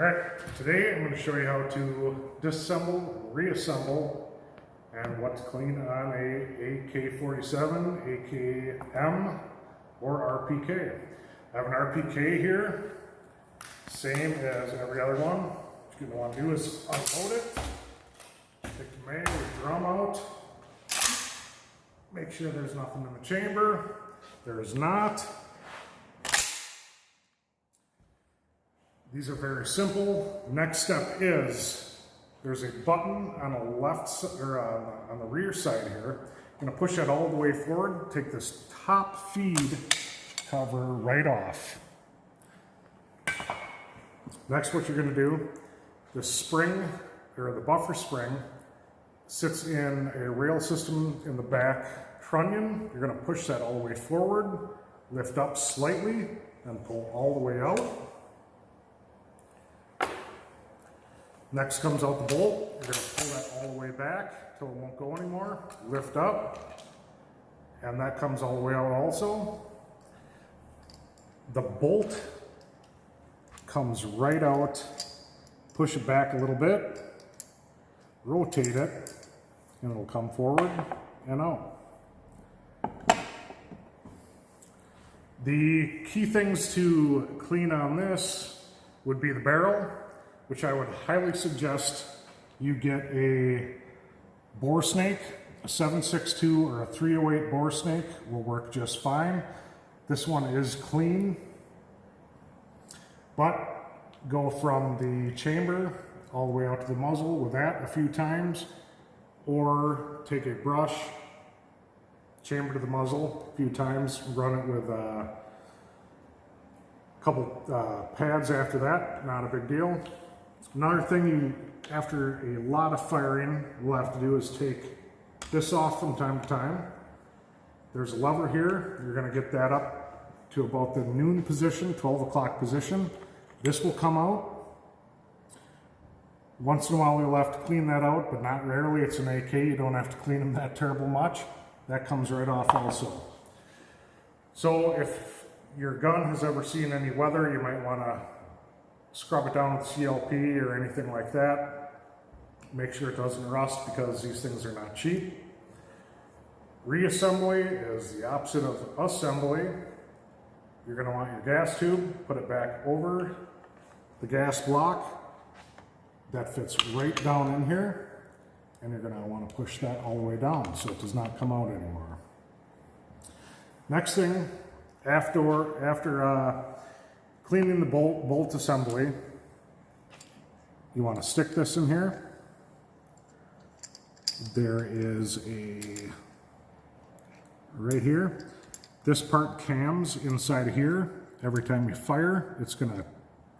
Alright, today I'm going to show you how to disassemble, reassemble, and what to clean on a AK-47, AKM, or RPK. I have an RPK here, same as every other one. What you're going to want to do is unload it, take the mag or drum out, make sure there's nothing in the chamber. There is not. These are very simple. Next step is there's a button on the left or on the rear side here. I'm going to push that all the way forward. Take this top feed cover right off. Next, what you're going to do, the spring or the buffer spring sits in a rail system in the back trunnion. You're going to push that all the way forward, lift up slightly, and pull all the way out. Next comes out the bolt. You're going to pull that all the way back till it won't go anymore. Lift up, and that comes all the way out also. The bolt comes right out. Push it back a little bit, rotate it, and it'll come forward and out. The key things to clean on this would be the barrel, which I would highly suggest you get a bore snake. A 7.62 or a 308 bore snake will work just fine. This one is clean, but go from the chamber all the way out to the muzzle with that a few times, or take a brush, chamber to the muzzle a few times, run it with a couple pads after that, not a big deal. Another thing after a lot of firing, we'll have to do is take this off from time to time. There's a lever here. You're going to get that up to about the noon position, 12 o'clock position. This will come out. Once in a while you'll have to clean that out, but not rarely. It's an AK. You don't have to clean them that terrible much. That comes right off also. So if your gun has ever seen any weather, you might want to scrub it down with CLP or anything like that. Make sure it doesn't rust because these things are not cheap. Reassembly is the opposite of assembly. You're going to want your gas tube, put it back over the gas block. That fits right down in here, and you're going to want to push that all the way down so it does not come out anymore. Next thing, after cleaning the bolt assembly, you want to stick this in here. There is right here, this part cams inside of here. Every time you fire, it's going to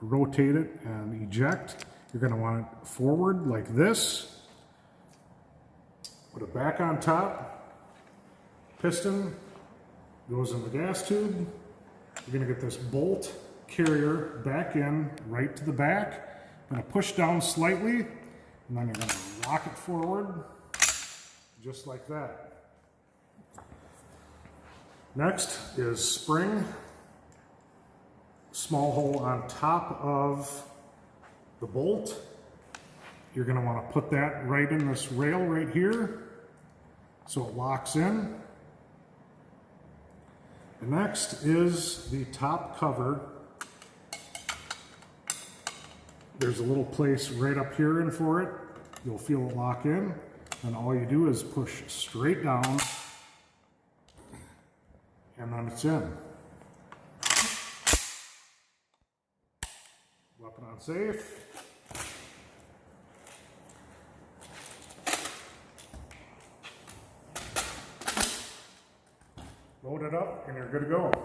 rotate it and eject. You're going to want it forward like this. Put it back on top. Piston goes in the gas tube. You're going to get this bolt carrier back in right to the back. I'm going to push down slightly, and then you're going to lock it forward just like that. Next is spring. Small hole on top of the bolt. You're going to want to put that right in this rail right here so it locks in. The next is the top cover. There's a little place right up here in for it. You'll feel it lock in, and all you do is push straight down, and then it's in. Weapon on safe. Load it up, and you're good to go.